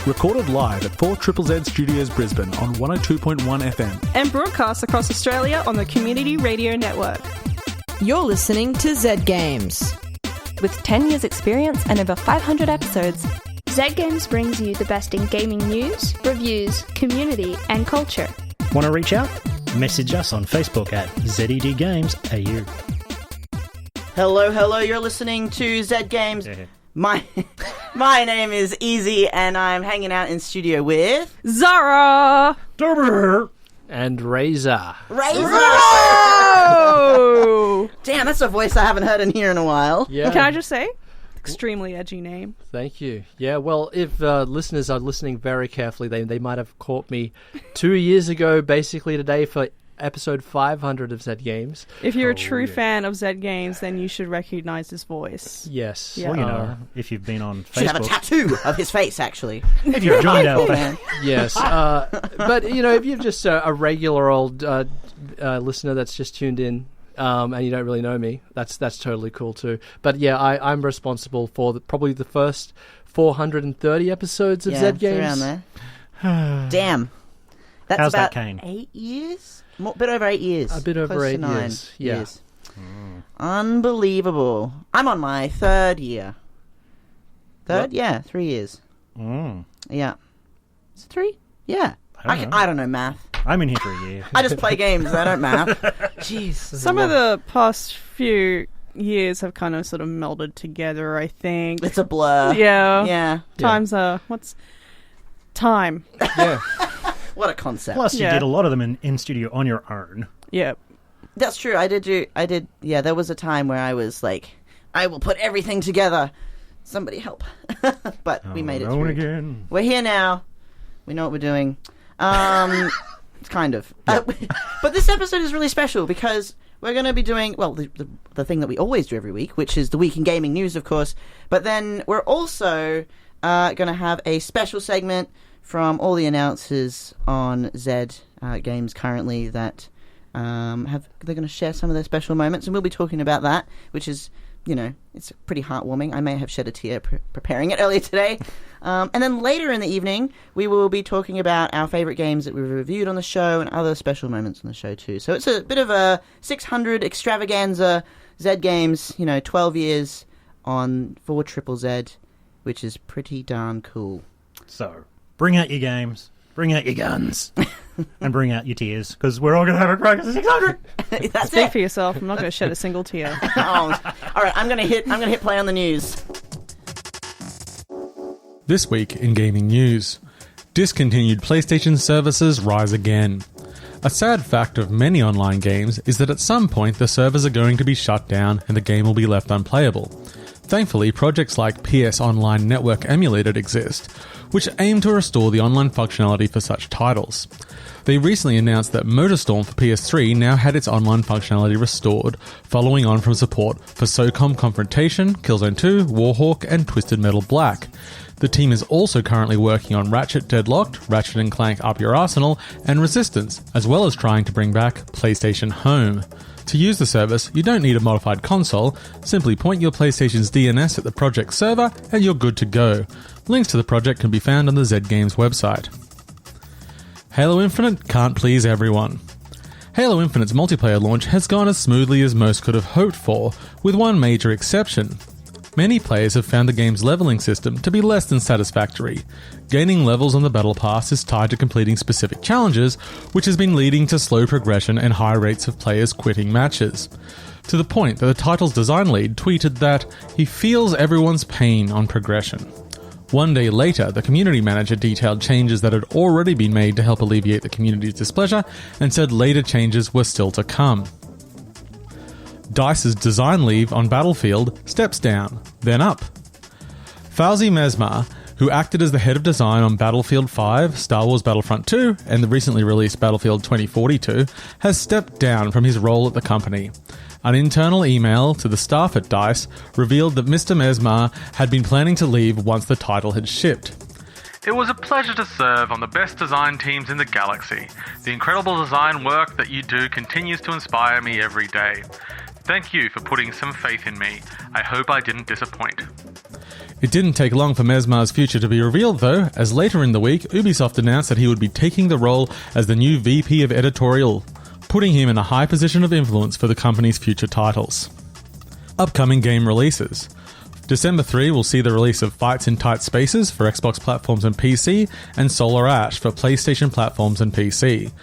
Recorded live at 4ZZZ Studios Brisbane on 102.1 FM. And broadcast across Australia on the Community Radio Network. You're listening to Z Games. With 10 years experience and over 500 episodes, Z Games brings you the best in gaming news, reviews, community and culture. Want to reach out? Message us on Facebook at ZEDGamesAU. Hello, you're listening to Z Games. My name is Easy, and I'm hanging out in studio with... Zara! And Razor. Oh! Damn, that's a voice I haven't heard in here in a while. Yeah. Can I just say? Extremely edgy name. Thank you. Yeah, well, if listeners are listening very carefully, they might have caught me 2 years ago, basically today, for episode 500 of Z Games. If you're a true fan of Z Games, then you should recognise his voice. Yes. Yeah. Well, you know, if you've been on Facebook... Should have a tattoo of his face, actually. If you've joined our fan. Yes. But, you know, if you're just a regular old listener that's just tuned in, and you don't really know me, that's totally cool too. But yeah, I'm responsible for probably the first 430 episodes of Z Games. Around there. Damn. That's How's about that, Kane? 8 years? A bit over 8 years. A bit over Close 8 to 9 years. Yeah. years. Unbelievable. I'm on my third year. Third? What? Yeah, 3 years. Yeah. Is it 3? Yeah. I don't know math. I'm in here for a year. I just play games. I don't math. Jeez. Some of the past few years have kind of sort of melded together, I think. It's a blur. Yeah. Yeah. Times what's time? Yeah. What a concept. Plus, you Yeah. did a lot of them in studio on your own. Yeah. That's true. I did. Yeah, there was a time where I was like, I will put everything together. Somebody help. But we made it through. Again. We're here now. We know what we're doing. Kind of. But this episode is really special because we're going to be doing, well, the thing that we always do every week, which is the Week in Gaming News, of course. But then we're also going to have a special segment from all the announcers on Z Games currently that they're going to share some of their special moments, and we'll be talking about that, which is, you know, it's pretty heartwarming. I may have shed a tear preparing it earlier today. And then later in the evening, we will be talking about our favourite games that we've reviewed on the show and other special moments on the show too. So it's a bit of a 600 extravaganza. Z Games, 12 years on 4ZZZ, which is pretty darn cool. So, bring out your games, bring out your guns, and bring out your tears, because we're all going to have a crack at 600! That's Speak it. for yourself. I'm not going to shed a single tear. All right, I'm gonna hit play on the news. This week in gaming news, discontinued PlayStation services rise again. A sad fact of many online games is that at some point the servers are going to be shut down and the game will be left unplayable. Thankfully, projects like PS Online Network Emulated exist, which aim to restore the online functionality for such titles. They recently announced that MotorStorm for PS3 now had its online functionality restored, following on from support for SOCOM Confrontation, Killzone 2, Warhawk, and Twisted Metal Black. The team is also currently working on Ratchet Deadlocked, Ratchet & Clank Up Your Arsenal, and Resistance, as well as trying to bring back PlayStation Home. To use the service, you don't need a modified console, simply point your PlayStation's DNS at the project server and you're good to go. Links to the project can be found on the Z Games website. Halo Infinite can't please everyone. Halo Infinite's multiplayer launch has gone as smoothly as most could have hoped for, with one major exception. Many players have found the game's leveling system to be less than satisfactory. Gaining levels on the Battle Pass is tied to completing specific challenges, which has been leading to slow progression and high rates of players quitting matches. To the point that the title's design lead tweeted that he feels everyone's pain on progression. One day later, the community manager detailed changes that had already been made to help alleviate the community's displeasure and said later changes were still to come. DICE's design lead on Battlefield steps down, then up. Fauzi Mesmar, who acted as the head of design on Battlefield 5, Star Wars Battlefront 2, and the recently released Battlefield 2042, has stepped down from his role at the company. An internal email to the staff at DICE revealed that Mr. Mesmar had been planning to leave once the title had shipped. It was a pleasure to serve on the best design teams in the galaxy. The incredible design work that you do continues to inspire me every day. Thank you for putting some faith in me. I hope I didn't disappoint. It didn't take long for Mesmar's future to be revealed though, as later in the week, Ubisoft announced that he would be taking the role as the new VP of Editorial, putting him in a high position of influence for the company's future titles. Upcoming game releases. December 3 will see the release of Fights in Tight Spaces for Xbox platforms and PC, and Solar Ash for PlayStation platforms and PC.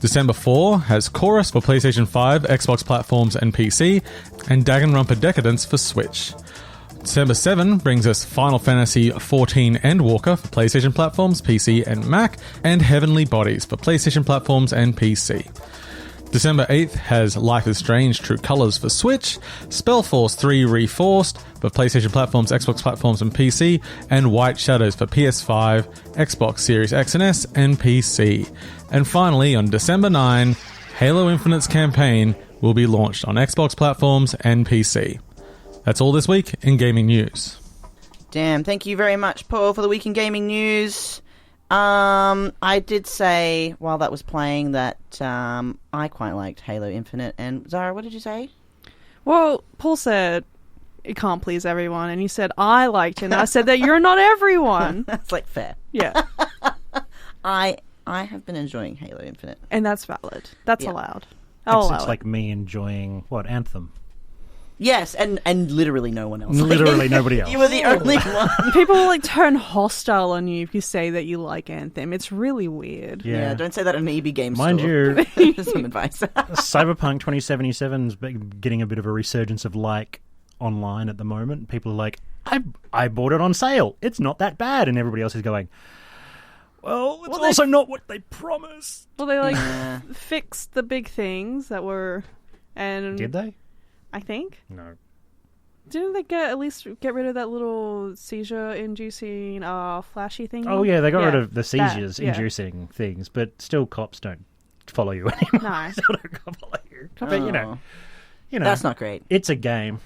December 4 has Chorus for PlayStation 5, Xbox platforms and PC, and Danganronpa Decadence for Switch. December 7 brings us Final Fantasy XIV Endwalker for PlayStation platforms, PC and Mac, and Heavenly Bodies for PlayStation platforms and PC. December 8th has Life is Strange True Colors for Switch, Spellforce 3 Reforced for PlayStation platforms, Xbox platforms and PC, and White Shadows for PS5, Xbox Series X and S, and PC. And finally, on December 9, Halo Infinite's campaign will be launched on Xbox platforms and PC. That's all this week in gaming news. Damn, thank you very much, Paul, for the week in gaming news. I did say while that was playing that I quite liked Halo Infinite. And Zara, what did you say? Well, Paul said it can't please everyone, and you said I liked it, and I said that you're not everyone. That's like fair. Yeah. I have been enjoying Halo Infinite. And that's valid. That's Yeah. allowed. I'll allow It's it. like me enjoying, Anthem? Yes, and literally no one else. Literally nobody else. You were the only one. People will turn hostile on you if you say that you like Anthem. It's really weird. Yeah, don't say that in an EB game Mind store. you, Some advice. Cyberpunk 2077's getting a bit of a resurgence of like online at the moment. People are like, I bought it on sale. It's not that bad. And everybody else is going, well, it's also not what they promised. Well, they fixed the big things that were, and Did they? I think. No. Didn't they at least get rid of that little seizure-inducing flashy thing? Oh, yeah, they got rid of the that, seizures-inducing things, but still cops don't follow you anymore. No. Still don't follow you. But, you know, That's not great. It's a game.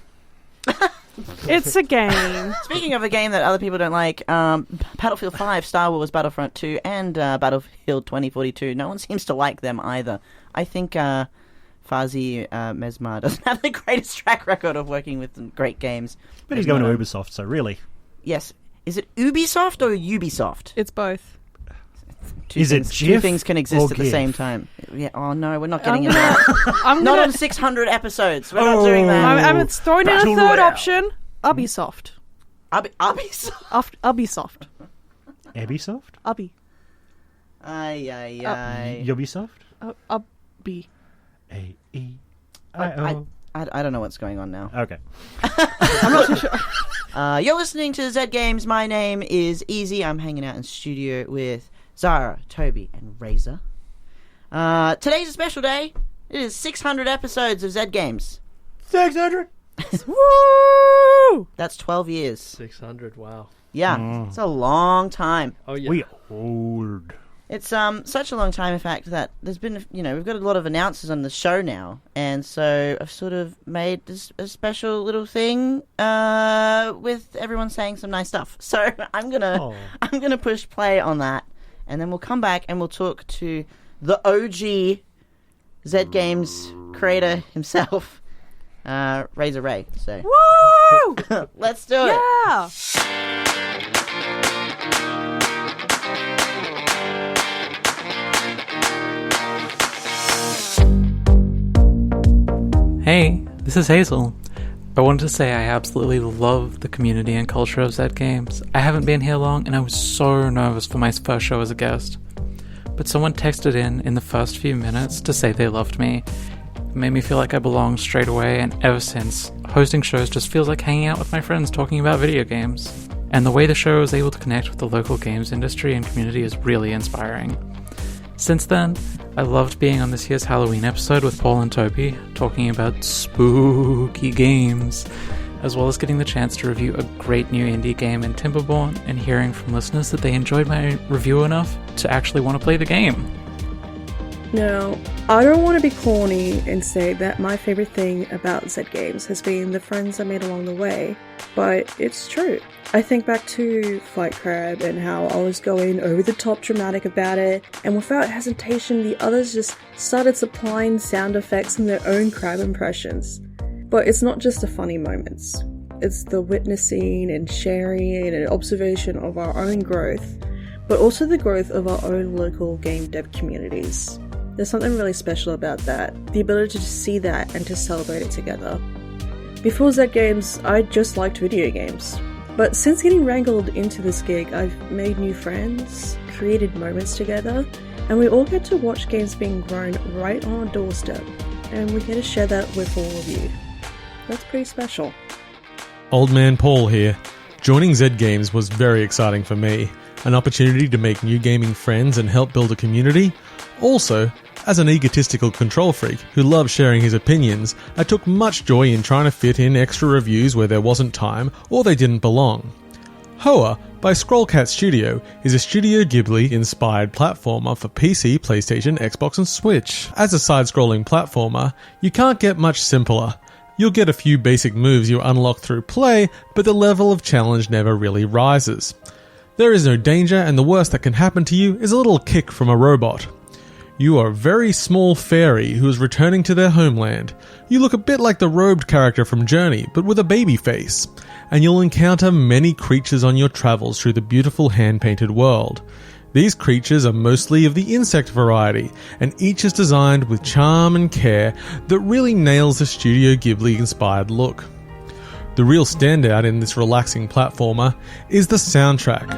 It's a game. Speaking of a game that other people don't like, Battlefield 5, Star Wars Battlefront 2, and Battlefield 2042, no one seems to like them either. I think Fuzzy Mesmar doesn't have the greatest track record of working with great games. But he's going to Ubisoft, so really. Yes. Is it Ubisoft or Ubisoft? It's both. Is it Two GIF things can exist or at the GIF? same time. Yeah. Oh no, we're not getting into that. Not on 600 episodes. We're not doing that. I'm throwing in a Battle third Royale. option. Ubisoft. Ubisoft. Ubisoft. Ubisoft? Ubby. Aye. Ubisoft? Ubby. A-E-I-O. I don't know what's going on now. Okay. I'm not too sure. You're listening to Z Games. My name is Easy. I'm hanging out in studio with Zara, Toby, and Razor. Today's a special day. It is 600 episodes of Z Games. 600? Woo! That's 12 years. 600, wow. Yeah, it's a long time. Oh, yeah. We old. It's such a long time, in fact, that there's been, we've got a lot of announcers on the show now, and so I've sort of made this a special little thing with everyone saying some nice stuff. So I'm gonna push play on that, and then we'll come back and we'll talk to the OG Z Games creator himself, Razor Ray. So Woo! let's do it. Yeah! Hey, this is Hazel. I wanted to say I absolutely love the community and culture of Zed Games. I haven't been here long and I was so nervous for my first show as a guest. But someone texted in the first few minutes to say they loved me. It made me feel like I belonged straight away, and ever since, hosting shows just feels like hanging out with my friends talking about video games. And the way the show is able to connect with the local games industry and community is really inspiring. Since then, I loved being on this year's Halloween episode with Paul and Toby, talking about spooky games, as well as getting the chance to review a great new indie game in Timberborn and hearing from listeners that they enjoyed my review enough to actually want to play the game. Now, I don't want to be corny and say that my favorite thing about Zed Games has been the friends I made along the way, but it's true. I think back to Fight Crab and how I was going over the top dramatic about it, and without hesitation the others just started supplying sound effects and their own crab impressions. But it's not just the funny moments. It's the witnessing and sharing and observation of our own growth, but also the growth of our own local game dev communities. There's something really special about that, the ability to see that and to celebrate it together. Before Zed Games, I just liked video games. But since getting wrangled into this gig, I've made new friends, created moments together, and we all get to watch games being grown right on our doorstep, and we get to share that with all of you. That's pretty special. Old Man Paul here. Joining Zed Games was very exciting for me. An opportunity to make new gaming friends and help build a community. Also, as an egotistical control freak who loves sharing his opinions, I took much joy in trying to fit in extra reviews where there wasn't time or they didn't belong. Hoa by Scrollcat Studio is a Studio Ghibli-inspired platformer for PC, PlayStation, Xbox and Switch. As a side-scrolling platformer, you can't get much simpler. You'll get a few basic moves you unlock through play, but the level of challenge never really rises. There is no danger, and the worst that can happen to you is a little kick from a robot. You are a very small fairy who is returning to their homeland. You look a bit like the robed character from Journey, but with a baby face. And you'll encounter many creatures on your travels through the beautiful hand-painted world. These creatures are mostly of the insect variety, and each is designed with charm and care that really nails the Studio Ghibli-inspired look. The real standout in this relaxing platformer is the soundtrack.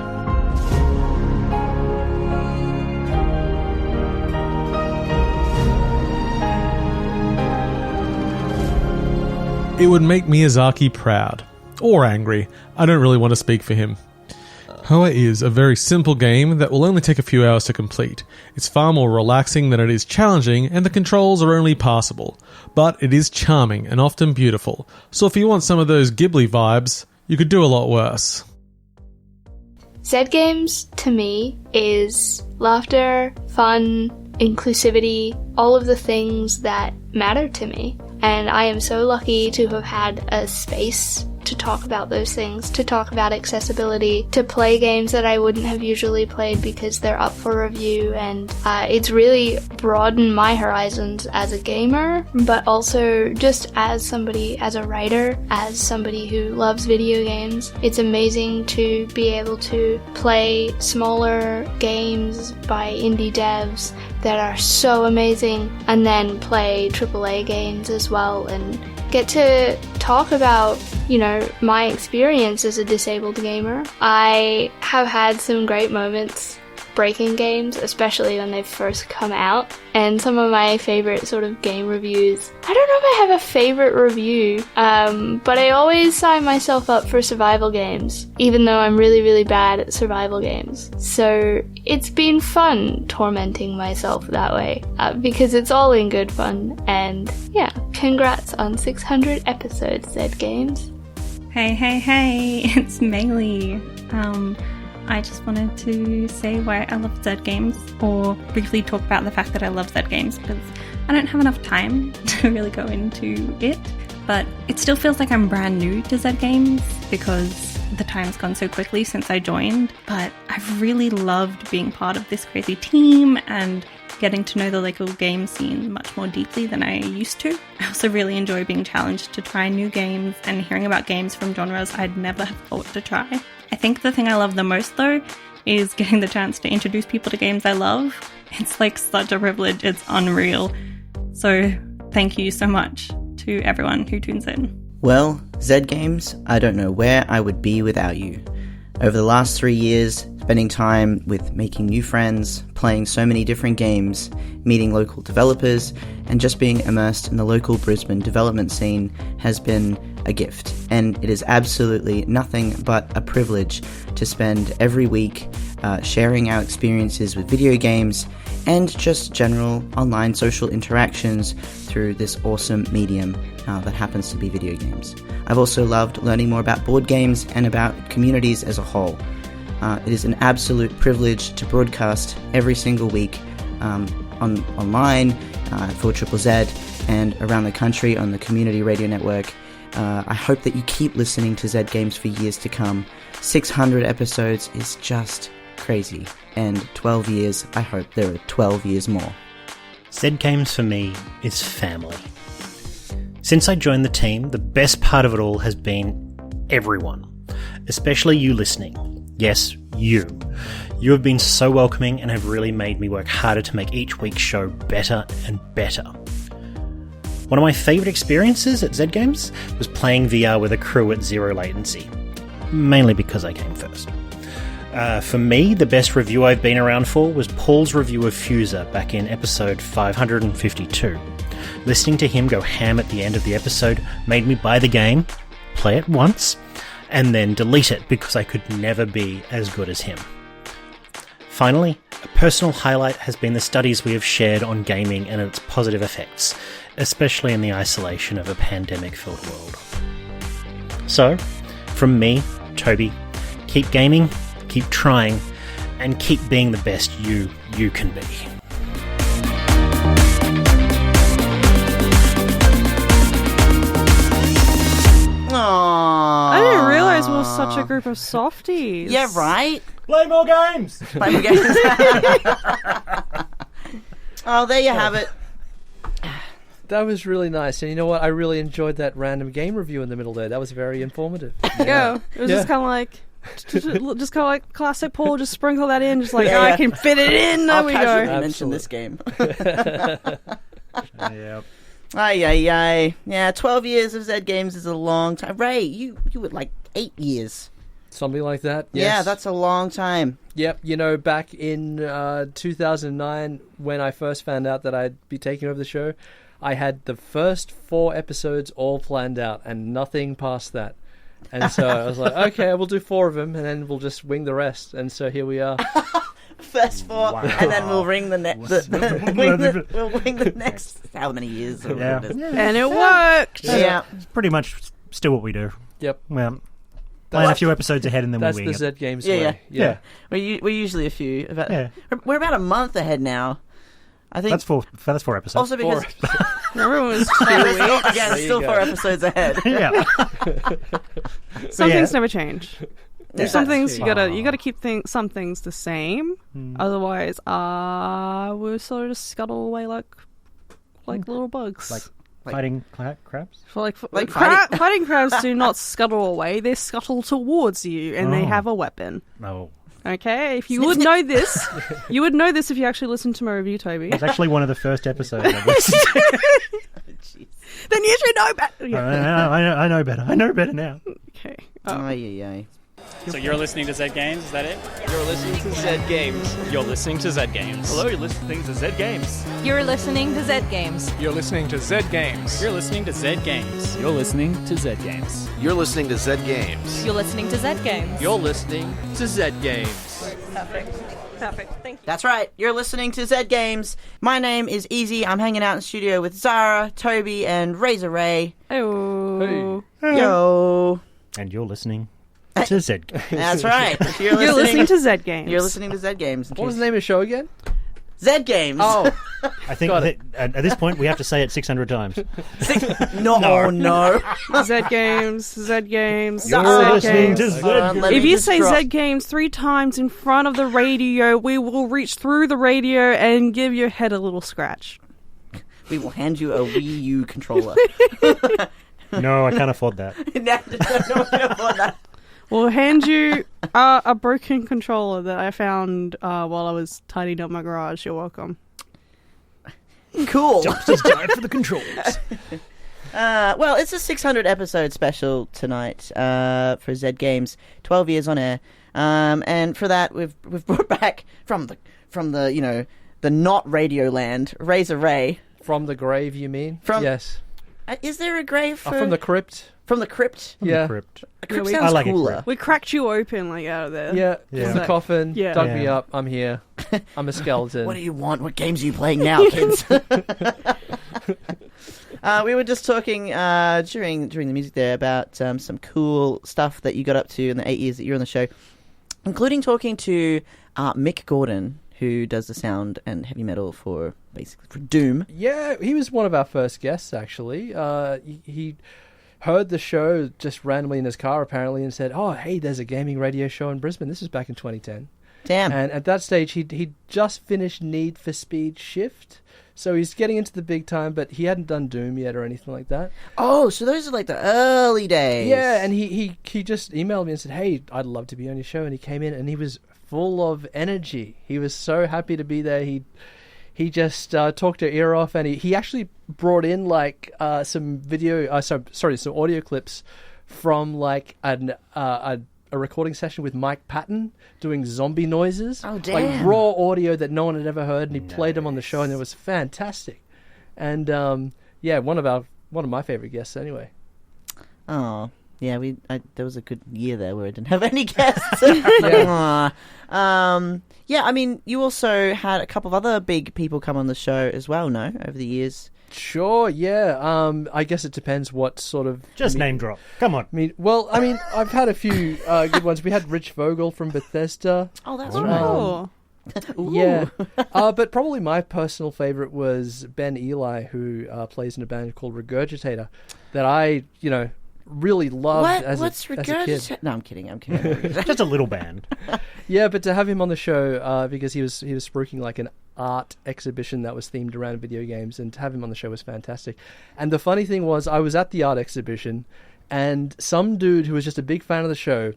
It would make Miyazaki proud. Or angry. I don't really want to speak for him. Hoa is a very simple game that will only take a few hours to complete. It's far more relaxing than it is challenging, and the controls are only passable. But it is charming and often beautiful, so if you want some of those Ghibli vibes, you could do a lot worse. Zed Games, to me, is laughter, fun, inclusivity, all of the things that matter to me. And I am so lucky to have had a space to talk about those things, to talk about accessibility, to play games that I wouldn't have usually played because they're up for review, and it's really broadened my horizons as a gamer, but also just as somebody, as a writer, as somebody who loves video games. It's amazing to be able to play smaller games by indie devs that are so amazing, and then play AAA games as well, and get to talk about, my experience as a disabled gamer. I have had some great moments breaking games, especially when they've first come out, and some of my favorite sort of game reviews. I don't know if I have a favorite review, but I always sign myself up for survival games, even though I'm really, really bad at survival games. So it's been fun tormenting myself that way, because it's all in good fun, and yeah, congrats on 600 episodes, Zed Games. Hey, it's Maylee. I just wanted to say why I love Zed Games, or briefly talk about the fact that I love Zed Games, because I don't have enough time to really go into it, but it still feels like I'm brand new to Zed Games because the time's gone so quickly since I joined, but I've really loved being part of this crazy team and getting to know the local game scene much more deeply than I used to. I also really enjoy being challenged to try new games and hearing about games from genres I'd never have thought to try. I think the thing I love the most, though, is getting the chance to introduce people to games I love. It's like such a privilege, it's unreal. So thank you so much to everyone who tunes in. Well, Zed Games, I don't know where I would be without you. Over the last 3 years, spending time with making new friends, playing so many different games, meeting local developers, and just being immersed in the local Brisbane development scene has been a gift. And it is absolutely nothing but a privilege to spend every week sharing our experiences with video games and just general online social interactions through this awesome medium that happens to be video games. I've also loved learning more about board games and about communities as a whole. It is an absolute privilege to broadcast every single week online for Triple Z and around the country on the Community Radio Network. I hope that you keep listening to Zed Games for years to come. 600 episodes is just crazy, and 12 years, I hope there are 12 years more. Zed Games for me is family. Since I joined the team, the best part of it all has been everyone, especially you listening. Yes, you. You have been so welcoming and have really made me work harder to make each week's show better and better. One of my favourite experiences at Z Games was playing VR with a crew at zero latency, mainly because I came first. For me, the best review I've been around for was Paul's review of Fuser back in episode 552. Listening to him go ham at the end of the episode made me buy the game, play it once, and then delete it because I could never be as good as him. Finally, a personal highlight has been the studies we have shared on gaming and its positive effects, especially in the isolation of a pandemic-filled world. So, from me, Toby, keep gaming, keep trying, and keep being the best you can be. Aww. I didn't realise we were such a group of softies. Yeah, right? Play more games! Play more games. Oh, there you have it. That was really nice. And you know what? I really enjoyed that random game review in the middle there. That was very informative. Yeah. It was just kind of like classic Paul, just sprinkle that in, just like, I can fit it in. There I'll we casually go. mention this game. Yep. Ay. Yeah, 12 years of Z Games is a long time. Ray, you were like 8 years. Something like that. Yes. Yeah, that's a long time. Yep, you know, back in 2009, when I first found out that I'd be taking over the show, I had the first 4 episodes all planned out and nothing past that. And so I was like, okay, we'll do 4 of them and then we'll just wing the rest. And so here we are. First 4, and then we'll ring the next. We'll wing the next. How many years? Or Yeah. whatever it is. And it worked. Yeah. It's pretty much still what we do. Yep. Well, plan a few episodes ahead and then That's we the wing Z it. Games Yeah, way. yeah. We're usually a few. Yeah. We're about a month ahead now. I think That's 4 episodes. also because Everyone was 2 weeks. again, still 4 episodes ahead. Yeah. Some Yeah. things never change. There's some That's things true. you gotta keep some things the same. Otherwise, we'll sort of scuttle away like little bugs. Like fighting crabs? Fighting crabs do not scuttle away; they scuttle towards you, and they Oh. have a weapon. No. Okay, if you would know this, you would know this if you actually listened to my review, Toby. It's actually one of the first episodes I listened to. Then you should know better. Yeah. I know better. I know better now. Okay. Ay. So you're listening to Z Games, is that it? You're listening to Z Games. You're listening to Z Games. Hello, you're listening to Z Games. You're listening to Z Games. You're listening to Z Games. You're listening to Z Games. You're listening to Z Games. You're listening to Z Games. You're listening to Z Games. You're listening to Z Games. Perfect. Thank you. That's right. You're listening to Z Games. My name is Easy. I'm hanging out in studio with Zara, Toby, and Razor Ray. Oh. Yo. And you're listening to Z Games. That's right. You're listening to Z Games. You're listening to Z Games. What was the name of the show again? Z Games. Oh. I think that at this point we have to say it 600 times. No. Z Games. Z Games. You're Z listening Games. to Z Games. If you say Z Games 3 times in front of the radio, we will reach through the radio and give your head a little scratch. We will hand you a Wii U controller. No, I can't afford that. No, we can afford that. We'll hand you a broken controller that I found while I was tidying up my garage. You're welcome. Cool. Dumpster's died for the controls. Well, it's a 600 episode special tonight for Z Games. 12 years on air, and for that we've brought back from the the not Radio Land, Razor Ray. From the grave, you mean? Yes. Is there a grave for... from the crypt? From the crypt? Yeah. A crypt sounds cooler. We cracked you open like out of there. Yeah. Yeah. From the coffin. Yeah. Dug me up. I'm here. I'm a skeleton. What do you want? What games are you playing now, kids? We were just talking during the music there about some cool stuff that you got up to in the 8 years that you're on the show, including talking to Mick Gordon, who does the sound and heavy metal for Doom. Yeah, he was one of our first guests, actually. He heard the show just randomly in his car, apparently, and said, "Oh, hey, there's a gaming radio show in Brisbane." This is back in 2010. Damn. And at that stage, he'd just finished Need for Speed Shift. So he's getting into the big time, but he hadn't done Doom yet or anything like that. Oh, so those are like the early days. Yeah, and he just emailed me and said, "Hey, I'd love to be on your show." And he came in and he was full of energy. He was so happy to be there. He just talked her ear off, and he actually brought in like some some audio clips from like a recording session with Mike Patton doing zombie noises. Oh, damn. Like raw audio that no one had ever heard, and he played them on the show, and it was fantastic. And one of my favorite guests anyway. Oh, yeah, there was a good year there where I didn't have any guests. Yeah, I mean, you also had a couple of other big people come on the show as well, no, over the years? Sure, yeah. I guess it depends what sort of... Just name drop. Come on. I've had a few good ones. We had Rich Vogel from Bethesda. Oh, that's right. Yeah. But probably my personal favorite was Ben Eli, who plays in a band called Regurgitator, that I, really loved as a kid. No, I'm kidding. Just a little band. Yeah, but to have him on the show because he was spruiking like an art exhibition that was themed around video games, and to have him on the show was fantastic. And the funny thing was, I was at the art exhibition, and some dude who was just a big fan of the show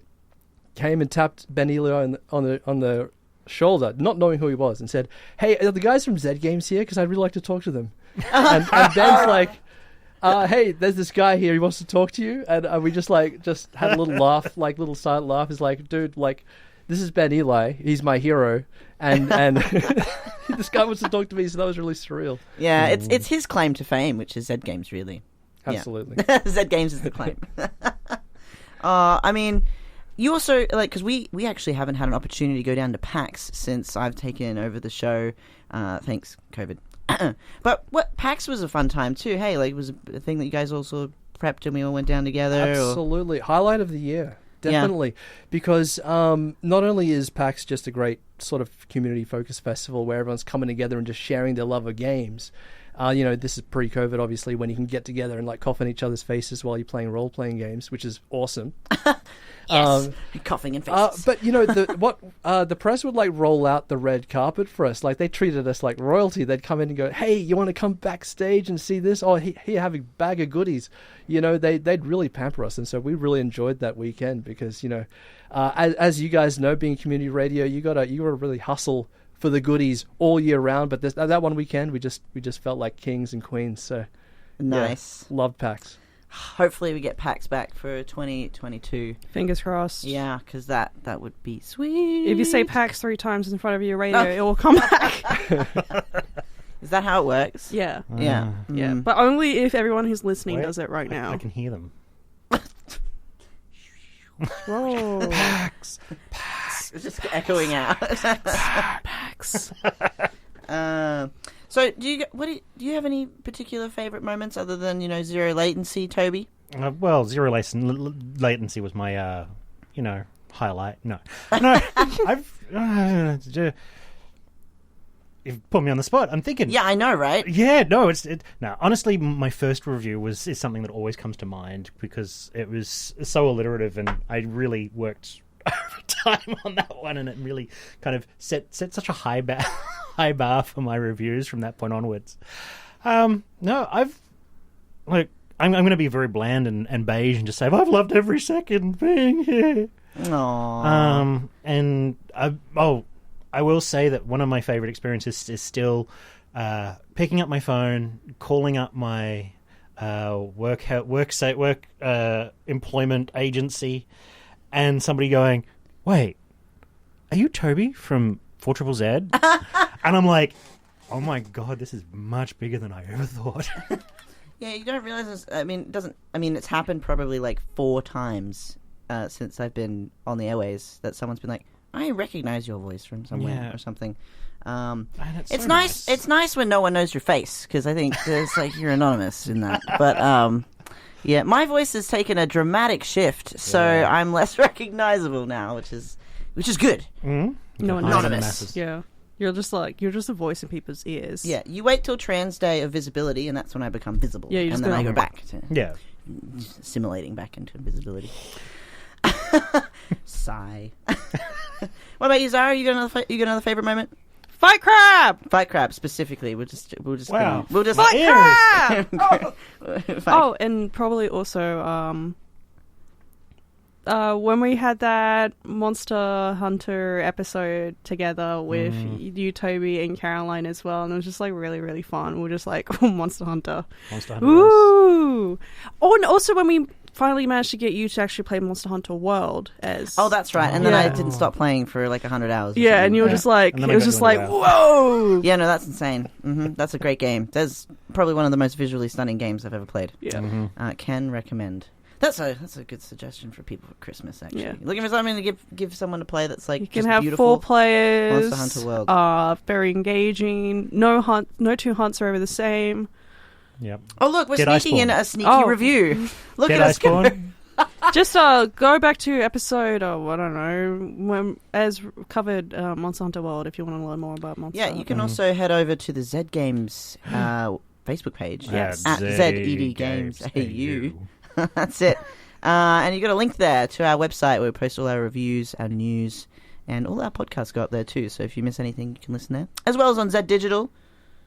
came and tapped Ben Eli on the shoulder, not knowing who he was, and said, "Hey, are the guys from Zed Games here? Because I'd really like to talk to them." and Ben's like, "Hey, there's this guy here. He wants to talk to you." And we just had a little laugh, like little silent laugh. He's like, "Dude, like, this is Ben Eli. He's my hero." And this guy wants to talk to me, so that was really surreal. Yeah, it's his claim to fame, which is Zed Games, really. Absolutely. Yeah. Zed Games is the claim. I mean, you also, like, because we actually haven't had an opportunity to go down to PAX since I've taken over the show, thanks, COVID. But PAX was a fun time too. Hey, like, it was a thing that you guys also prepped and we all went down together. Absolutely. Highlight of the year. Definitely. Yeah. Because not only is PAX just a great sort of community-focused festival where everyone's coming together and just sharing their love of games. This is pre-COVID, obviously, when you can get together and like cough in each other's faces while you're playing role-playing games, which is awesome. Yes, coughing in faces. But the press would like roll out the red carpet for us. Like they treated us like royalty. They'd come in and go, "Hey, you want to come backstage and see this? Oh, here, have a bag of goodies." They'd really pamper us, and so we really enjoyed that weekend because as you guys know, being community radio, you gotta really hustle for the goodies all year round. But that one weekend, we just felt like kings and queens. So nice, loved PAX. Hopefully we get PAX back for 2022. Fingers crossed. Yeah, because that would be sweet. If you say PAX 3 times in front of your radio, it will come back. Is that how it works? Yeah. Yeah. Yeah. But only if everyone who's listening does it right now. I can hear them. Whoa. PAX. It's just echoing out. PAX. So, do you have any particular favorite moments other than zero latency, Toby? Zero latency was my highlight. No, I've you've put me on the spot. I'm thinking. Yeah, I know, right? Yeah, no, no. Honestly, my first review is something that always comes to mind because it was so alliterative, and I really worked overtime on that one, and it really kind of set such a high bar for my reviews from that point onwards. I'm going to be very bland and beige and just say I've loved every second being here. Aww. And I will say that one of my favorite experiences is still picking up my phone, calling up my work employment agency, and somebody going, "Wait, are you Toby from 4ZZZ?" And I'm like, "Oh my god, this is much bigger than I ever thought." Yeah, you don't realize this. It's happened probably like 4 times since I've been on the airways that someone's been like, "I recognize your voice from somewhere," or something. It's so nice. It's nice when no one knows your face because I think there's like you're anonymous in that. But yeah, my voice has taken a dramatic shift, so I'm less recognizable now, which is good. Mm-hmm. No one anonymous. knows. Yeah. You're just a voice in people's ears. Yeah, you wait till Trans Day of Visibility, and that's when I become visible. Yeah, and then I go back to assimilating back into invisibility. Sigh. What about you, Zara? You got another favorite moment? Fight Crab. Fight Crab specifically. We'll just Wow. we'll just Fight Crab. Fight. Oh, and probably also when we had that Monster Hunter episode together with you, Toby, and Caroline as well, and it was just like really, really fun. We were just like, Monster Hunter. Ooh! Oh, and also when we finally managed to get you to actually play Monster Hunter World as... Oh, that's right. And then I didn't stop playing for like 100 hours. or Yeah, something. and you were just like, it was just like, whoa! Yeah, no, that's insane. That's a great game. That's probably one of the most visually stunning games I've ever played. Yeah. Can recommend. That's a good suggestion for people for Christmas, actually. Yeah. Looking for something to give someone to play that's like You can just have beautiful. 4 players. Monster Hunter World. Very engaging. No two hunts are ever the same. Yep. Oh, look, we're Dead sneaking in Iceborne. a sneaky review. Look Dead at us. Iceborne. Just go back to episode, I don't know, when as covered Monster Hunter World if you want to learn more about Monster Yeah, Hunter. you can also head over to the Z Games Facebook page. Yes. At ZED Games AU. That's it. And you got a link there to our website where we post all our reviews, our news, and all our podcasts go up there too. So if you miss anything, you can listen there. As well as on Z Digital.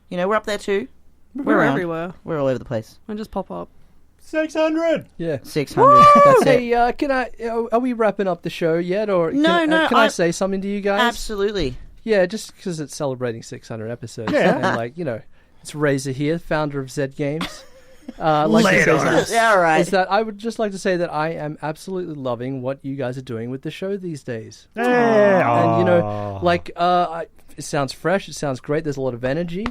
You know, we're up there too. We're around. everywhere. We're all over the place. And just pop up. 600. Yeah. 600. That's it. Hey, can I? Are we wrapping up the show yet, or No, can I say something to you guys? Absolutely. Yeah, just because it's celebrating 600 episodes. Yeah. And like, it's Razor here, founder of Z Games. Like to say something. Yeah, all right. Is that I would just like to say that I am absolutely loving what you guys are doing with the show these days. Yeah. And it sounds fresh. It sounds great. There's a lot of energy.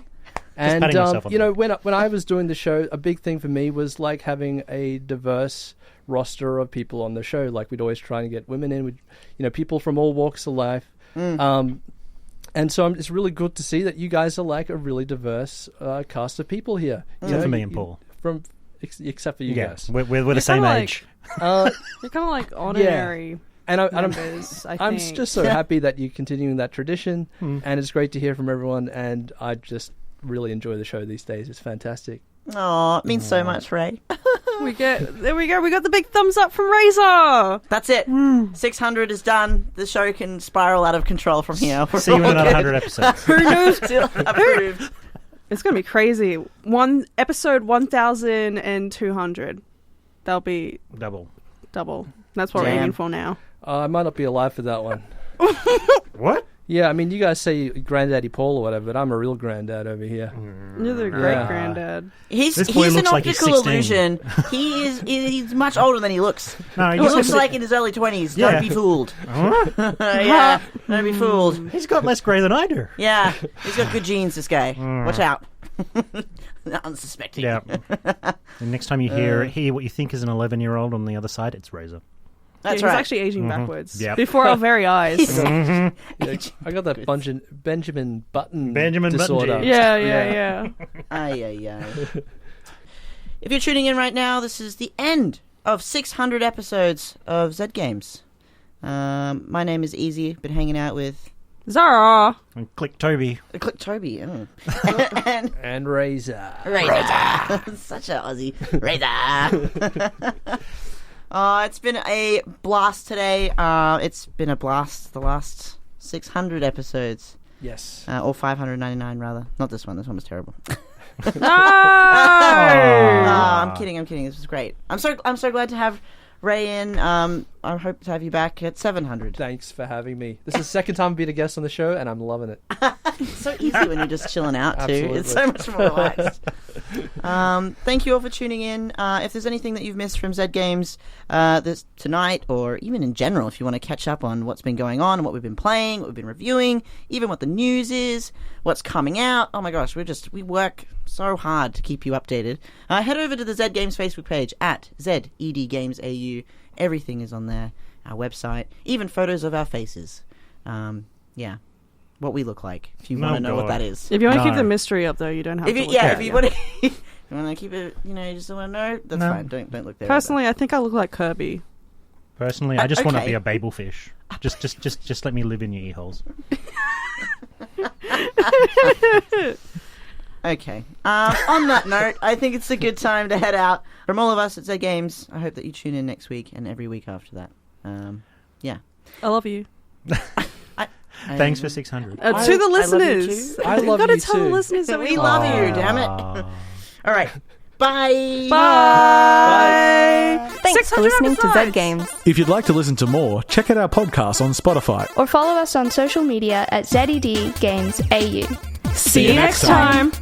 And patting myself on the back. when I was doing the show, a big thing for me was like having a diverse roster of people on the show. Like we'd always try and get women in, with people from all walks of life. And so it's really good to see that you guys are like a really diverse cast of people here. Except for me and Paul. Except for you guys. We're the same age. You're kind of like honorary. And members, I'm think. just so happy that you're continuing that tradition, and it's great to hear from everyone. And I just really enjoy the show these days. It's fantastic. Oh, it means so much, Ray. There we go. We got the big thumbs up from Razor. That's it. 600 is done. The show can spiral out of control from here. See you in another 100 episodes. Who knows? Still approved. It's gonna be crazy. Episode 1,200. That'll be double. That's what we're aiming for now. I might not be alive for that one. What? Yeah, I mean, you guys say Granddaddy Paul or whatever, but I'm a real granddad over here. You're the great granddad. He's This boy an looks like he's optical 16. illusion. He's much older than he looks. No, He looks like in his early 20s. Yeah. Don't be fooled. Huh? Yeah, don't be fooled. He's got less grey than I do. Yeah, he's got good genes, this guy. Watch out. Unsuspecting. Yeah. And next time you hear what you think is an 11-year-old on the other side, it's Razor. That's He's right. actually aging backwards Yep. before our very eyes. Yeah, I got that Benjamin Button disorder. Button Yeah. Ay. If you're tuning in right now, this is the end of 600 episodes of Z Games. My name is Easy. Been hanging out with Zara. And Click Toby. Click Toby. Oh. And Razor. Such a Aussie. Razor. It's been a blast today. It's been a blast the last 600 episodes. Yes. Or 599 rather. Not this one. This one was terrible. No! I'm kidding. This was great. I'm so glad to have Ray in. I hope to have you back at 700. Thanks for having me. This is the second time I've been a guest on the show, and I'm loving it. It's so easy when you're just chilling out too. Absolutely. It's so much more relaxed. Thank you all for tuning in. If there's anything that you've missed from Z Games this tonight, or even in general, if you want to catch up on what's been going on and what we've been playing, what we've been reviewing, even what the news is, what's coming out. Oh my gosh, we work so hard to keep you updated. Head over to the Z Games Facebook page at ZED Games AU. Everything is on there. Our website, even photos of our faces. What we look like. If you want to know what that is. If you want to keep the mystery up, though, you don't have to. If you want to, you want to keep it. You just don't want to know. That's fine. Don't look there. Personally, I think I look like Kirby. Personally, I just want to okay. be a babelfish. Just let me live in your ear holes. Okay. On that note, I think it's a good time to head out. From all of us at Z Games, I hope that you tune in next week and every week after that. Yeah. I love you. Thanks for 600. To the listeners. I love You've got to you tell too. the listeners that We love you, damn it. All right. Bye. Bye. Thanks for 600 listening to episodes. Zed Games. If you'd like to listen to more, check out our podcast on Spotify. Or follow us on social media at ZED Games AU. See you next time.